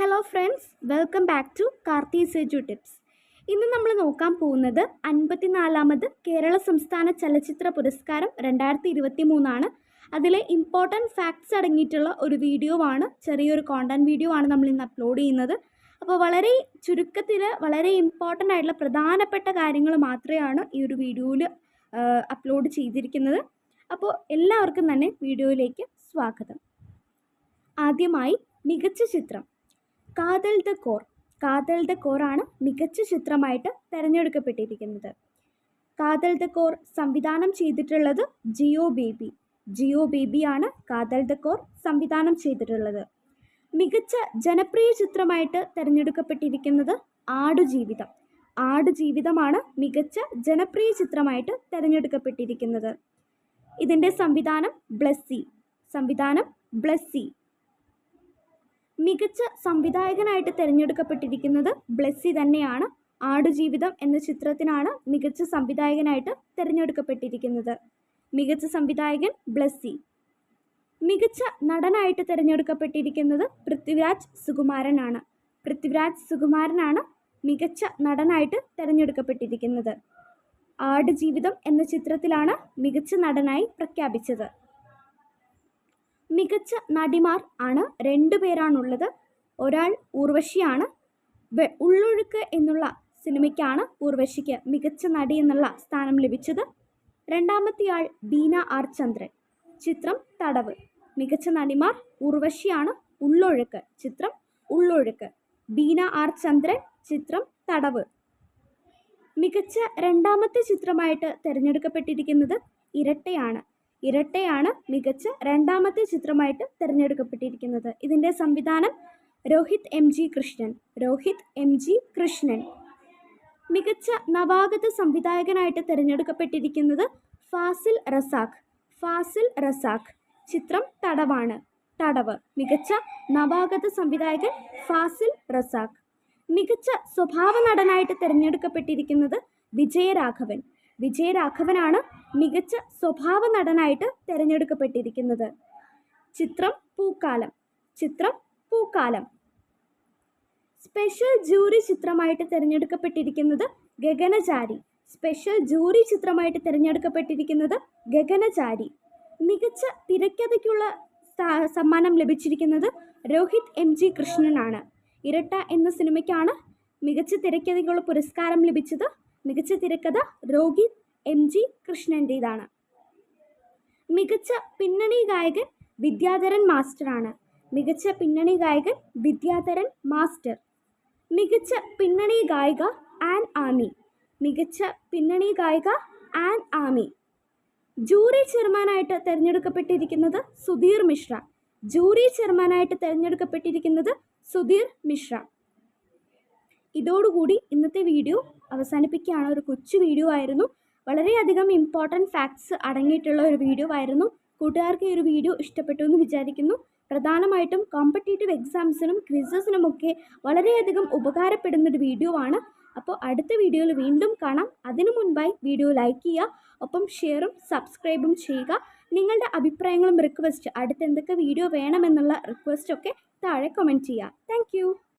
Hello friends, welcome back to Karthi's edu tips. ഇന്ന് നമ്മൾ നോക്കാൻ പോകുന്നത് 54ാമത് കേരള സംസ്ഥാന ചലച്ചിത്ര പുരസ്കാരം 2023 അതിലെ ഇമ്പോർട്ടൻറ്റ് ഫാക്ട്സ് അടങ്ങിയിട്ടുള്ള ഒരു വീഡിയോ ആണ്, ചെറിയൊരു കോണ്ടൻറ്റ് വീഡിയോ ആണ് നമ്മൾ ഇന്ന് അപ്ലോഡ് ചെയ്യുന്നത്. അപ്പോൾ വളരെ ചുരുക്കത്തിൽ വളരെ ഇമ്പോർട്ടൻ്റ് ആയിട്ടുള്ള പ്രധാനപ്പെട്ട കാര്യങ്ങൾ മാത്രമാണ് ഈ ഒരു വീഡിയോയിൽ അപ്ലോഡ് ചെയ്തിരിക്കുന്നത്. അപ്പോൾ എല്ലാവർക്കും തന്നെ വീഡിയോയിലേക്ക് സ്വാഗതം. ആദ്യമായി മികച്ച ചിത്രം കാതൽ ദ കോർ ആണ് മികച്ച ചിത്രമായിട്ട് തിരഞ്ഞെടുക്കപ്പെട്ടിരിക്കുന്നത്. കാതൽ ദ കോർ സംവിധാനം ചെയ്തിട്ടുള്ളത് ജിയോ ബേബി ആണ് കാതൽ ദ കോർ സംവിധാനം ചെയ്തിട്ടുള്ളത്. മികച്ച ജനപ്രിയ ചിത്രമായിട്ട് തിരഞ്ഞെടുക്കപ്പെട്ടിരിക്കുന്നത് ആടുജീവിതമാണ് മികച്ച ജനപ്രിയ ചിത്രമായിട്ട് തിരഞ്ഞെടുക്കപ്പെട്ടിരിക്കുന്നത്. ഇതിൻ്റെ സംവിധാനം ബ്ലസ്സി. മികച്ച സംവിധായകനായിട്ട് തിരഞ്ഞെടുക്കപ്പെട്ടിരിക്കുന്നത് ബ്ലസ്സി തന്നെയാണ്. ആടുജീവിതം എന്ന ചിത്രത്തിനാണ് മികച്ച സംവിധായകനായിട്ട് തിരഞ്ഞെടുക്കപ്പെട്ടിരിക്കുന്നത്. മികച്ച സംവിധായകൻ ബ്ലസ്സി. മികച്ച നടനായിട്ട് തിരഞ്ഞെടുക്കപ്പെട്ടിരിക്കുന്നത് പൃഥ്വിരാജ് സുകുമാരനാണ് മികച്ച നടനായിട്ട് തിരഞ്ഞെടുക്കപ്പെട്ടിരിക്കുന്നത്. ആടുജീവിതം എന്ന ചിത്രത്തിലാണ് മികച്ച നടനായി പ്രഖ്യാപിച്ചത്. മികച്ച നടിമാർ ആണ് 2 പേരാണുള്ളത്. ഒരാൾ ഊർവശിയാണ്. ഉള്ളൊഴുക്ക് എന്നുള്ള സിനിമയ്ക്കാണ് ഊർവശിക്ക് മികച്ച നടി എന്നുള്ള സ്ഥാനം ലഭിച്ചത്. രണ്ടാമത്തെയാൾ ബീന ആർ ചന്ദ്രൻ, ചിത്രം തടവ്. മികച്ച നടിമാർ ഊർവശിയാണ്. ചിത്രം ഉള്ളൊഴുക്ക്. ബീന ആർ ചന്ദ്രൻ, ചിത്രം തടവ്. മികച്ച രണ്ടാമത്തെ ചിത്രമായിട്ട് തിരഞ്ഞെടുക്കപ്പെട്ടിരിക്കുന്നത് ഇരട്ടയാണ് മികച്ച രണ്ടാമത്തെ ചിത്രമായിട്ട് തിരഞ്ഞെടുക്കപ്പെട്ടിരിക്കുന്നത്. ഇതിൻ്റെ സംവിധാനം രോഹിത് എം ജി കൃഷ്ണൻ. മികച്ച നവാഗത സംവിധായകനായിട്ട് തിരഞ്ഞെടുക്കപ്പെട്ടിരിക്കുന്നത് ഫാസിൽ റസാഖ്, ചിത്രം തടവ്. മികച്ച നവാഗത സംവിധായകൻ ഫാസിൽ റസാഖ്. മികച്ച സ്വഭാവ നടനായിട്ട് തിരഞ്ഞെടുക്കപ്പെട്ടിരിക്കുന്നത് വിജയരാഘവനാണ് മികച്ച സ്വഭാവ നടനായിട്ട് തിരഞ്ഞെടുക്കപ്പെട്ടിരിക്കുന്നത്. ചിത്രം പൂക്കാലം. സ്പെഷ്യൽ ജൂറി ചിത്രമായിട്ട് തിരഞ്ഞെടുക്കപ്പെട്ടിരിക്കുന്നത് ഗഗനചാരി. മികച്ച തിരക്കഥയ്ക്കുള്ള സമ്മാനം ലഭിച്ചിരിക്കുന്നത് രോഹിത് എം ജി കൃഷ്ണനാണ്. ഇരട്ട എന്ന സിനിമയ്ക്കാണ് മികച്ച തിരക്കഥയ്ക്കുള്ള പുരസ്കാരം ലഭിച്ചത്. മികച്ച തിരക്കഥ രോഹിത് എം ജി കൃഷ്ണൻ്റേതാണ്. മികച്ച പിന്നണി ഗായകൻ വിദ്യാധരൻ മാസ്റ്റർ. മികച്ച പിന്നണി ഗായിക ആൻ ആമി. ജൂറി ചെയർമാനായിട്ട് തിരഞ്ഞെടുക്കപ്പെട്ടിരിക്കുന്നത് സുധീർ മിശ്ര. ഇതോടുകൂടി ഇന്നത്തെ വീഡിയോ അവസാനിപ്പിക്കുകയാണ്. ഒരു കൊച്ചു വീഡിയോ ആയിരുന്നു. വളരെയധികം ഇമ്പോർട്ടൻറ്റ് ഫാക്ട്സ് അടങ്ങിയിട്ടുള്ള ഒരു വീഡിയോ ആയിരുന്നു. കൂട്ടുകാർക്ക് ഈ ഒരു വീഡിയോ ഇഷ്ടപ്പെട്ടു എന്ന് വിചാരിക്കുന്നു. പ്രധാനമായിട്ടും കോമ്പറ്റേറ്റീവ് എക്സാംസിനും ക്വിസസിനുമൊക്കെ വളരെയധികം ഉപകാരപ്പെടുന്നൊരു വീഡിയോ ആണ്. അപ്പോൾ അടുത്ത വീഡിയോയിൽ വീണ്ടും കാണാം. അതിനു മുൻപായി വീഡിയോ ലൈക്ക് ചെയ്യുക, ഒപ്പം ഷെയറും സബ്സ്ക്രൈബും ചെയ്യുക. നിങ്ങളുടെ അഭിപ്രായങ്ങളും റിക്വസ്റ്റ്, അടുത്ത് എന്തൊക്കെ വീഡിയോ വേണമെന്നുള്ള റിക്വസ്റ്റൊക്കെ താഴെ കമൻറ്റ് ചെയ്യുക. താങ്ക്